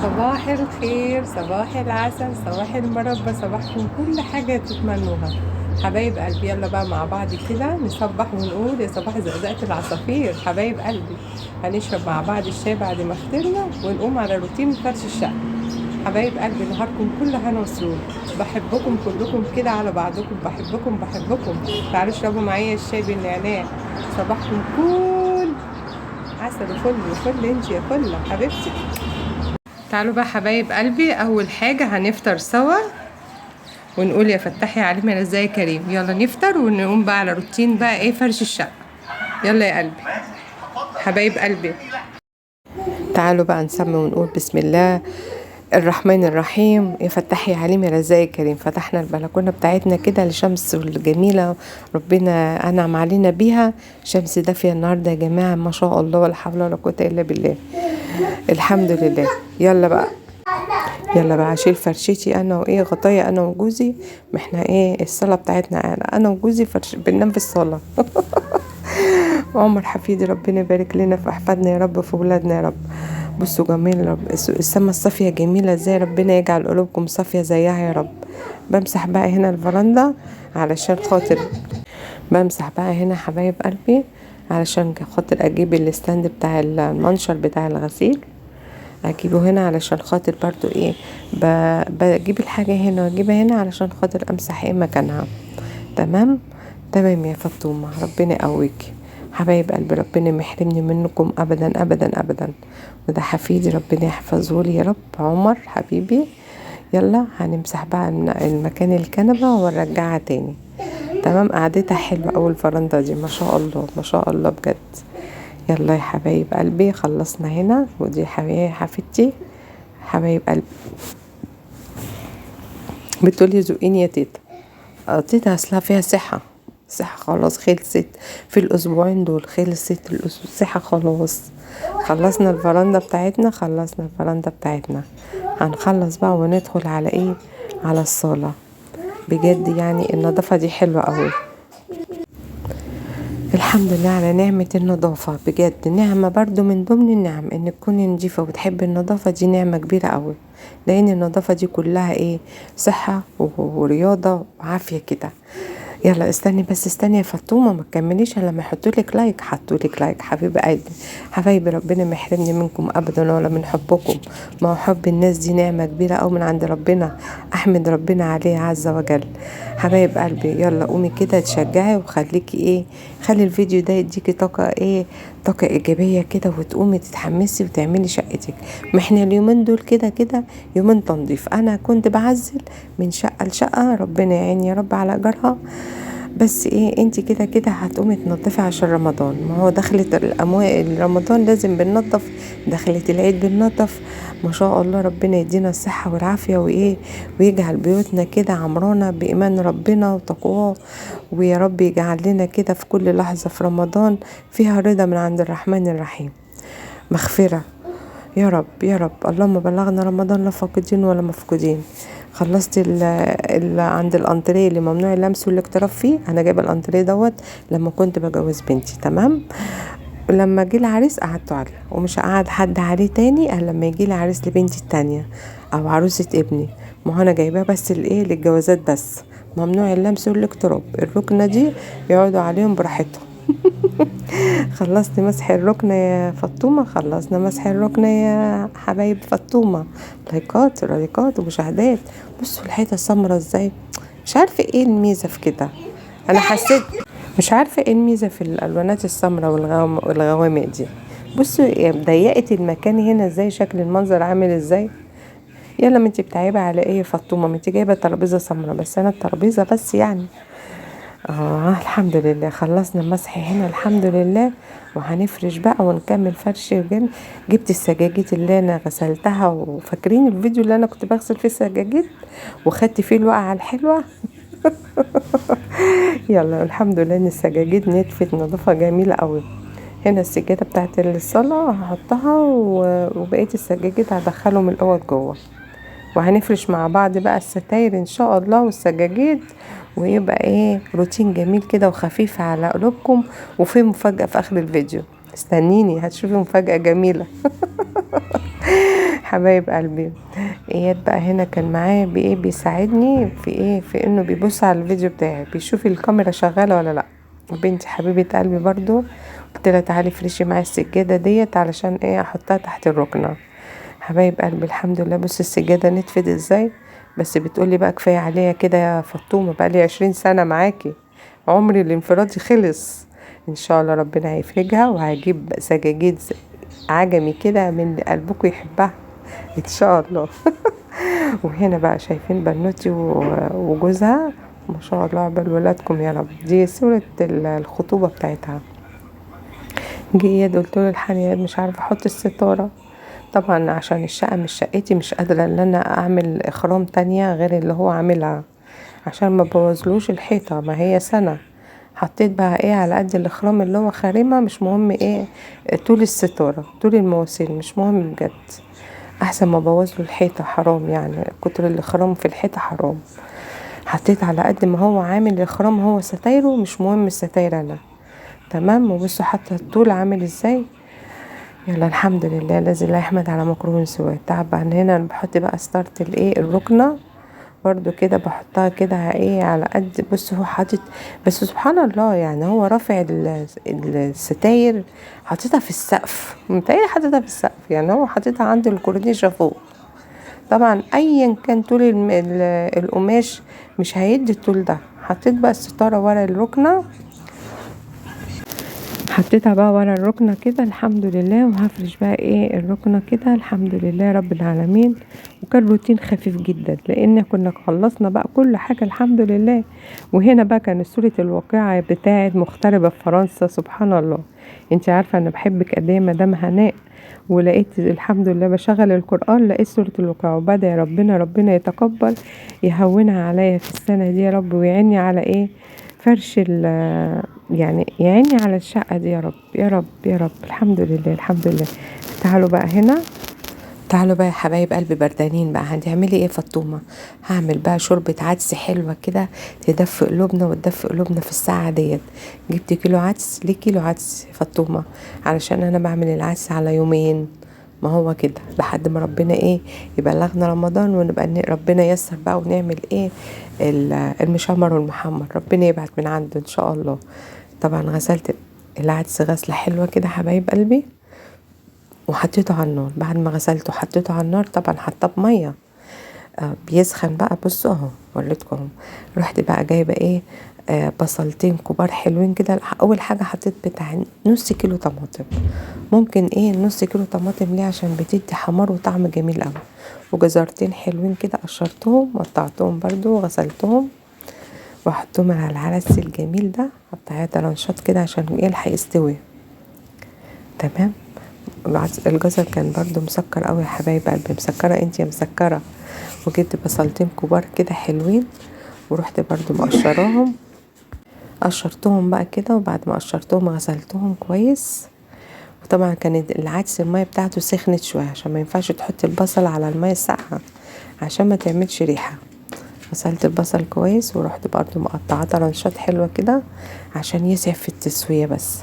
صباح الخير، صباح العسل، صباح المربى، صباحكم كل حاجة تتمنوها حبايب قلبي. يلا بقى مع بعض كده نصبح ونقول يا صباح زقزقة العصافير. حبايب قلبي، هنشرب مع بعض الشاي بعد ما فطرنا ونقوم على روتين فرش الشقة. حبايب قلبي، نهاركم كله هنا وسرور. بحبكم كلكم كده على بعضكم، بحبكم بحبكم. تعالوا اشربوا معايا الشاي بالنعناع. صباحكم كل عسل وفل وفل. انت يا فله حبيبتي. تعالوا بقى حبايب قلبي، اول حاجة هنفطر سوا ونقول يا فتحي عليم يا ازاي كريم. يلا نفطر ونقوم بقى على روتين بقى ايه فرش الشقة. يلا يا قلبي حبايب قلبي، تعالوا بقى نسمي ونقول بسم الله الرحمن الرحيم. يا فتحي عليم يا رزاق كريم. فتحنا البلكونه بتاعتنا كده للشمس الجميله، ربنا انعم علينا بيها. شمس دافيه النهارده يا جماعه، ما شاء الله ولا حول ولا قوه الا بالله. الحمد لله. يلا بقى، يلا بقى اشيل فرشتي انا وايه غطايا انا وجوزي. ما احنا ايه الصاله بتاعتنا انا وجوزي بننام في الصاله. عمر حفيدي، ربنا يبارك لنا في احفادنا يا رب، في ولادنا يا رب. بصوا جميل يا رب، السما الصافيه جميله ازاي، ربنا يجعل قلوبكم صافيه زيها يا رب. بمسح بقى هنا الفرندا علشان خاطر، بمسح بقى هنا حبايب قلبي علشان خاطر اجيب الستاند بتاع المنشر بتاع الغسيل، اجيبه هنا علشان خاطر برضو ايه، بجيب الحاجة هنا واجيبها هنا علشان خاطر امسح ايه مكانها. تمام تمام يا فطومة، ربنا يقويك حبايب قلبي، ربنا ما يحرمني منكم ابدا ابدا ابدا. وده حفيدي ربنا يحفظه لي يا رب، عمر حبيبي. يلا هنمسح بقى المكان الكنبة ونرجعها تاني. تمام، قعدتها حلوة اوي الفرندا دي، ما شاء الله ما شاء الله بجد. يلا يا حبايب قلبي، خلصنا هنا. ودي حفيدتي حبايب قلبي بتقولي زقيني يا تيتا. تيتا اصلها فيها صحة، صحة خلاص خلصت في الاسبوعين دول، خلصت الصحة خلاص. خلصنا الفرندا بتاعتنا، خلصنا الفرندا بتاعتنا. هنخلص بقى وندخل على ايه، على الصالة. بجد يعني النظافة دي حلوة قوي. الحمد لله على نعمة النظافة، بجد نعمة برضو من ضمن النعم ان تكوني نظيفة وتحبي النظافة، دي نعمة كبيرة قوي. لان النظافة دي كلها ايه، صحة ورياضة وعافية كده. يلا استني بس، استني يا فطومه ما تكمليش الا لما يحطولك لايك. حطولك لايك حبيبه قلبي، حبايبي ربنا ما يحرمني منكم ابدا ولا من حبكم. ما هو حب الناس دي نعمه كبيره او من عند ربنا، احمد ربنا عليه عز وجل. حبايب قلبي يلا قومي كده تشجعي وخليكي ايه، خلي الفيديو ده يديكي طاقه ايه، طاقه ايجابيه كده، وتقومي تتحمسي وتعملي شقتك. ما احنا اليومين دول كده كده يومين تنظيف، انا كنت بعزل من شقه لشقه، ربنا يعيني يا رب على اجرها. بس ايه، انت كده كده هتقومي تنظفي عشان رمضان، ما هو دخلت الاموال رمضان لازم بننظف، دخلت العيد بننظف. ما شاء الله ربنا يدينا الصحة والعافية وايه، ويجعل بيوتنا كده عمرانة بإيمان ربنا وتقواه. ويا رب يجعل لنا كده في كل لحظة في رمضان فيها رضا من عند الرحمن الرحيم، مغفرة يا رب يا رب. اللهم بلغنا رمضان لا فاقدين ولا مفقودين. خلصت عند الانتريه اللي ممنوع اللمس والاقتراب فيه، انا جايبه الانتريه دوت لما كنت بجوز بنتي. تمام، لما جه العريس قعدته عليه، ومش هقعد حد عليه تاني الا لما يجي لي عريس لبنتي التانية او عروسه ابني. ما هو انا جايباه بس الايه للجوازات بس، ممنوع اللمس والاقتراب، الركنه دي يقعدوا عليهم براحتهم. خلصت مسح الركنة يا فطومة، خلصنا مسح الركنة يا حبايب فطومة. لايكات ومشاهدات. بصوا الحيطة السمرة ازاي، مش عارفة ايه الميزة في كده. انا حسيت مش عارفة ايه الميزة في الالوانات السمرة والغوامق دي. بصوا ضيقت المكان هنا ازاي، شكل المنظر عامل ازاي. يلا ما انتي بتعيبي على ايه يا فطومة، ما انتي جايبة ترابيزة سمرة بس، انا الترابيزة بس يعني. الحمد لله خلصنا المسح هنا الحمد لله. وهنفرش بقى ونكمل فرش جبت السجاجيد اللي انا غسلتها، وفاكرين الفيديو اللي انا كنت بغسل فيه السجاجيد وخدت فيه الوقعة الحلوة. يلا الحمد لله ان السجاجيد نتفت نظافة جميلة قوي. هنا السجادة بتاعت الصلاة هحطها وبقية السجاجيد هدخلهم الاوض جوه، وهنفرش مع بعض بقى الستاير ان شاء الله والسجاجيد، ويبقى ايه روتين جميل كده وخفيف على قلوبكم. وفي مفاجأة في اخر الفيديو، استنيني هتشوفي مفاجأة جميلة. حبايب قلبي، اياد بقى هنا كان معايا بايه بيساعدني في ايه، في انه بيبص على الفيديو بتاعي، بيشوف الكاميرا شغاله ولا لا. وبنتي حبيبه قلبي برضو قلت لها تعالي فرشي معايا السجاده ديت علشان ايه احطها تحت الركنه. حبايب قلبي الحمد لله، بص السجاده نتفت ازاي، بس بتقولي بقى كفايه عليها كده يا فطومه، بقى لي 20 سنه معاكي، عمري الانفرادي خلص. ان شاء الله ربنا هيفرجها وهجيب سجاجيد عجمي كده من قلبكم يحبها ان شاء الله. وهنا بقى شايفين بنوتي وجوزها ما شاء الله عقبال ولادكم يا رب. دي صورة الخطوبة بتاعتها. جه اياد قلت له الحقني يا اياد مش عارفه احط الستارة، طبعا عشان الشقة مش شقتي مش قادرة ان انا اعمل اخرام تانية غير اللي هو عاملها عشان ما بوظلوش الحيطة، ما هي سنة. حطيت بقى ايه على قد الاخرام اللي هو خارمة، مش مهم ايه طول الستارة طول المواسير مش مهم بجد، احسن ما بوظله الحيطة، حرام يعني كتر الاخرام في الحيطة حرام. حطيت على قد ما هو عامل الاخرام هو ستايره مش مهم الستاير انا. تمام. وبصوا حتى الطول عامل ازاي. يلا الحمد لله الذي لا يحمد على مكروه سواه. طبعا هنا انا بحط بقى ستارت الايه الركنه برضو كده، بحطها كده ايه على قد، بص هو حاطط، بس سبحان الله يعني هو رافع الستاير حاططها في السقف، متهيألي حاططها في السقف، يعني هو حاططها عند الكورنيشة فوق. طبعا ايا كان طول القماش مش هيدي الطول ده. حطيت بقى الستارة ورا الركنة، حطيتها بقى ورا الركنة كده الحمد لله، وهفرش بقى ايه الركنة كده الحمد لله رب العالمين. وكان روتين خفيف جدا لان كنا خلصنا بقى كل حاجة الحمد لله. وهنا بقى كانت صورة الواقعة بتاعت مغتربة في فرنسا. سبحان الله، انت عارفة انا بحبك قد ايه مدام هناء، ولقيت الحمد لله بشغل القرآن لقيت سورة الواقعة وبدأ ربنا يتقبل يهونها عليا في السنة دي يا رب، ويعني على ايه فرش يعني يعيني على الشقة دي يا رب يا رب يا رب. الحمد لله الحمد لله. تعالوا بقى هنا، تعالوا بقى يا حبايب قلبي بردانين بقى، هتعملي ايه فطومة؟ هعمل بقى شوربة عدس حلوة كده تدفي قلوبنا وتدفي قلوبنا في الساعة ديت. جبت كيلو عدس، ليه كيلو عدس فطومة؟ علشان انا بعمل العدس على يومين، ما هو كده لحد ما ربنا ايه يبلغنا رمضان ونبقى ربنا ييسر بقى ونعمل ايه المشمر والمحمر، ربنا يبعت من عنده ان شاء الله. طبعا غسلت العدس غسلة حلوة كده حبايب قلبي وحطيته على النار. بعد ما غسلته حطيته على النار، طبعا حطاه بميه بيسخن بقى. بصوا اهو وريتكم. رحت بقى جايبه ايه بصلتين كبار حلوين كده. اول حاجه حطيت بتاع نص كيلو طماطم، ممكن ايه نص كيلو طماطم ليه عشان بتدي حمار وطعم جميل قوي. وجزرتين حلوين كده قشرتهم وقطعتهم برضو وغسلتهم واحطهم على العدس الجميل ده، قطعيه طرنشات كده عشان يلحق يستوي. تمام. الجزر كان برضو مسكر قوي يا حبايب قلبي، مسكره انت يا مسكره. وجبت بصلتين كبار كده حلوين ورحت برضو مقشراهم، قشرتهم بقى كده. وبعد ما قشرتهم غسلتهم كويس. وطبعا كانت العدس المية بتاعته سخنت شويه عشان ما ينفعش تحط البصل على المية الساقعه عشان ما تعملش ريحه. غسلت البصل كويس ورحت برضو مقطعه طرنشات حلوه كده عشان يسعف في التسويه بس.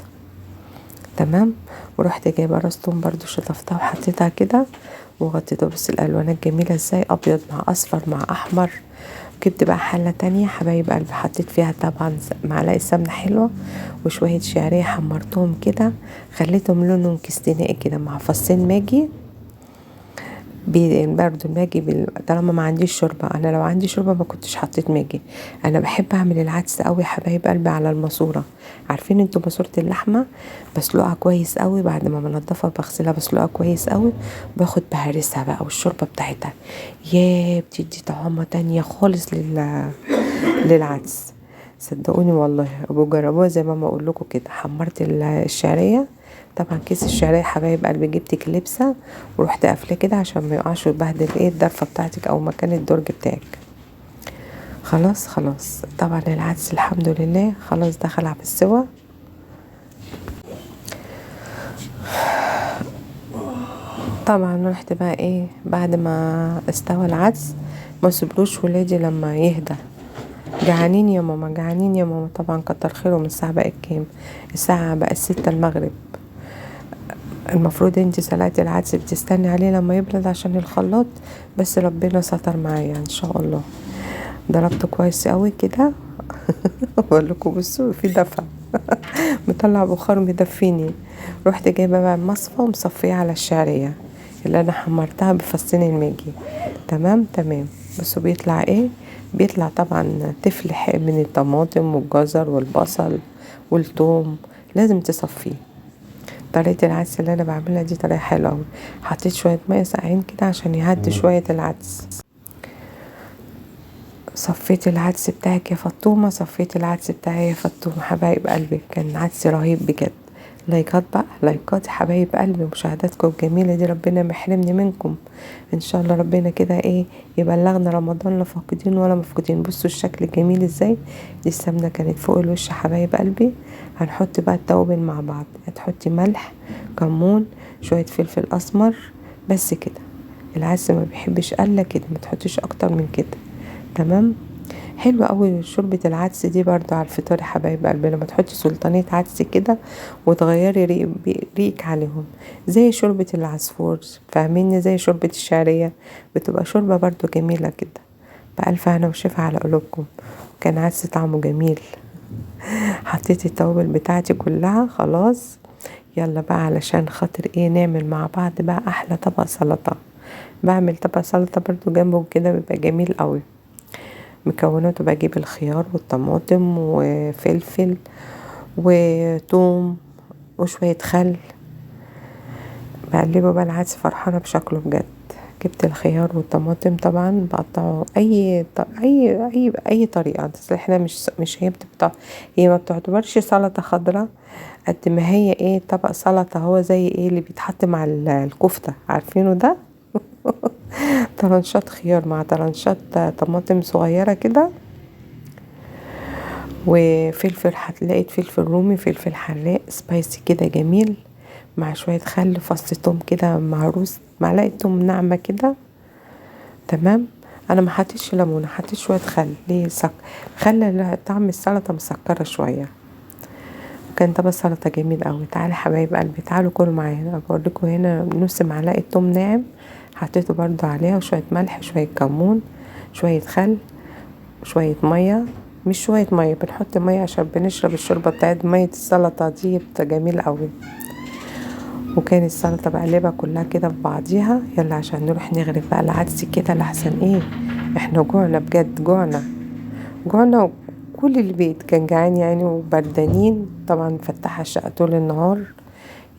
تمام. ورحت جايبه راس توم برضو شطفتها وحطيتها كده وغطيته. بس الالوانات جميله ازاي، ابيض مع اصفر مع احمر. جبت بقى حله تانية حبايب قلبي حطيت فيها طبعا معلقه سمنه حلوه وشويه شعريه حمرتهم كده، خليتهم لونهم كستنائي كده مع فصين ماجي. برضو الماجي طالما ما عنديش شوربه، انا لو عندي شوربه ما كنتش حطيت ماجي. انا بحب اعمل العدس قوي يا حبايب قلبي على الماسوره. عارفين انتوا ماسوره اللحمه؟ بسلقها كويس قوي، بعد ما بنضفها بغسلها بسلقها كويس قوي، باخد بهرسها بقى والشوربه بتاعتها يا بتدي طعمه تانية خالص للعدس. صدقوني والله وجربوها زي ما اقول لكم كده. حمرت الشعريه، طبعا كيس الشعريه حبايب قلبي جبت كليبسه ورحت قافله كده عشان ما يقعش ويبهدل ايه الضرفه بتاعتك او مكان الدرج بتاعك. خلاص طبعا العدس الحمد لله خلاص دخل على السوا. طبعا رحت بقى ايه بعد ما استوى العدس ما سيبلوش ولادي لما يهدى، جعانين يا ماما جعانين يا ماما. طبعا كتر خيرهم. الساعه بقت كام؟ الساعه بقت 6 المغرب. المفروض انتي سلقتي العدس بتستني عليه لما يبرد عشان الخلاط، بس ربنا ستر معايا ان شاء الله. ضربته كويس قوي كده. بقول لكم بصوا في دفع. مطلع بخار مدفيني. رحت جايبه بقى المصفى ومصفيه على الشعريه اللي انا حمرتها بفصين الماجي. تمام. بس بيطلع ايه؟ بيطلع طبعا تفلح من الطماطم والجزر والبصل والثوم، لازم تصفيه. طريقه العدس اللي انا بعملها دي طريقه حلوه قوي. حطيت شويه ميه ساقعين كده عشان يهدي شويه العدس. صفيت العدس بتاعك يا فطومة، صفيت العدس بتاعي يا فطومة. حبايب قلبي كان عدس رهيب بجد. لايكات بقى، لايكات يا حبايب قلبي، مشاهداتكم الجميلة دي ربنا ما يحرمني منكم ان شاء الله. ربنا كده ايه يبلغنا رمضان لا فاقدين ولا مفقودين. بصوا الشكل الجميل ازاي. دي السمنة كانت فوق الوش حبايب قلبي. هنحط بقى التوابل مع بعض. هتحطي ملح، كمون، شوية فلفل اسمر، بس كده. العدس ما بيحبش قلة كده، ما تحطيش اكتر من كده. تمام. حلوة قوي شوربة العدس دي برضو على الفطار يا حبايب قلبي. لما تحطي سلطانية عدس كده وتغيري ريق عليهم، زي شوربة العصفور، فاهميني؟ زي شوربة الشعرية، بتبقى شوربة برضو جميلة كده. بألف هنا وشفا على قلوبكم. كان عدس طعمه جميل. حطيت التوابل بتاعتي كلها خلاص. يلا بقى علشان خاطر ايه نعمل مع بعض بقى احلى طبق سلطة. بعمل طبق سلطة برضو جنبه كده بيبقى جميل قوي. مكوناته بجيب الخيار والطماطم وفلفل وثوم وشوية خل. بقلبه بقى العدس، فرحانة بشكله بجد. جبت الخيار والطماطم طبعا بقطعه اي طريقة. بس احنا مش هي بتبقى، هي ما بتعتبرش سلطة خضراء قد ما هي ايه طبق سلطة. هو زي ايه اللي بيتحط مع الكفتة، عارفينه ده؟ طرنشات خيار مع طرنشات طماطم صغيرة كده، وفلفل. لقيت فلفل رومي، فلفل حراق سبايسي كده جميل، مع شوية خل، فص توم كده مهروس، معلقة توم ناعمة كده. تمام. انا ما حطيتش ليمون، حطيت شوية خل. ليه؟ خلى طعم السلطة مسكرة شوية. كان طبق سلطة جميل قوي. تعالوا حبايب قلبي، تعالوا كلوا معايا. اقول لكم هنا نص معلقة توم ناعم حطيته برضو عليها، وشوية ملح، شوية كمون، شوية خل، شوية مية. مش شوية مية، بنحط مية عشان بنشرب الشوربة بتاعت مية السلطة دي، بتبقى جميل قوي. وكانت السلطة بقلبها كلها كده في بعضيها. يلا عشان نروح نغرف بقى العدس كده لحسن ايه احنا جوعنا بجد، جوعنا. وكل البيت كان جعان يعني وبردانين طبعا. مفتحة الشقة طول النهار.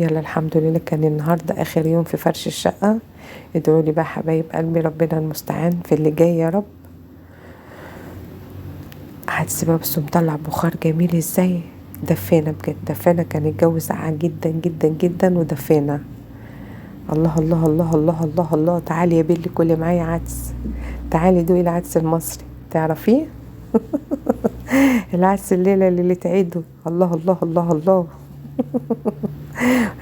يلا الحمد لله كان النهاردة اخر يوم في فرش الشقة. ادعولي بقى حبايب قلبي، ربنا المستعان في اللي جاي يا رب. هتسيبها بس مطلع بخار جميل ازاي. دفينا بجد، دفينا. كان الجو ساقع جدا جدا جدا ودفينا. الله الله الله الله الله الله. تعالي يا بيلي كلي معايا عدس. تعالي دوقي العدس المصري، تعرفيه؟ العدس الليلة اللي تعيده. الله الله الله الله.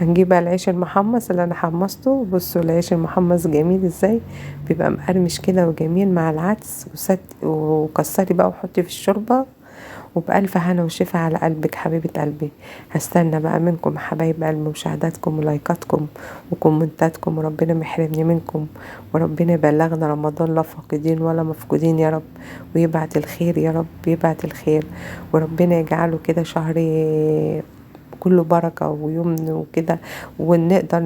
هنجيب بقى العيش المحمص اللي انا حمصته. بصوا العيش المحمص جميل ازاي، بيبقى مقرمش كده وجميل مع العدس. وكسري بقى وحطي في الشوربة. وبألف هنا وشفا على قلبك حبيبة قلبي. هستنى بقى منكم حبايب قلبي مشاهداتكم ولايكاتكم وكومنتاتكم، وربنا محرمني منكم، وربنا يبلغنا رمضان لا فاقدين ولا مفقودين يا رب، ويبعت الخير يا رب، يبعت الخير. وربنا يجعله كده شهر كله بركة ويمن وكده، ونقدر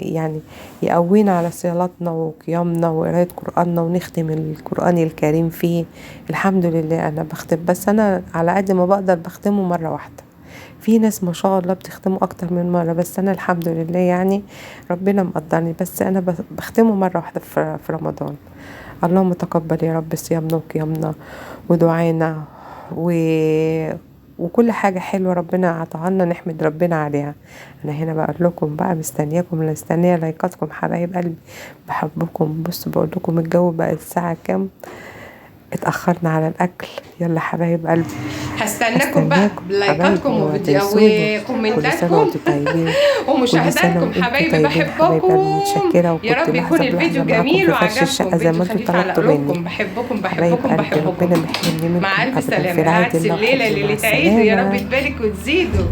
يعني يقوينا على صلاتنا وقيامنا وقراية قرآننا، ونختم القرآن الكريم فيه. الحمد لله أنا بختم، بس أنا على قد ما بقدر بختمه مرة واحدة. في ناس ما شاء الله بتختمه أكتر من مرة، بس أنا الحمد لله يعني ربنا مقدرني، بس أنا بختمه مرة واحدة في رمضان. اللهم تقبل يا رب صيامنا وقيامنا ودعائنا وكل حاجة حلوة ربنا عطاها نحمد ربنا عليها. انا هنا بقول لكم بقى مستنياكم، مستنيه لايكاتكم حبايب قلبي، بحبكم. بصوا بقول لكم الجو بقى الساعة كام، اتأخرنا على الأكل. يلا حبايب قلبي هستناكم بقى بلايكاتكم وكومنتاتكم ومشاهداتكم حبايبي. بحبكم. يا رب يكون الفيديو جميل وعجبكم. فيديو خفيف على قلوبكم. بحبكم بحبكم بحبكم. مع ألف سلامة. العدس الليلة اللي تعيدوا يا رب تبارك وتزيدوا.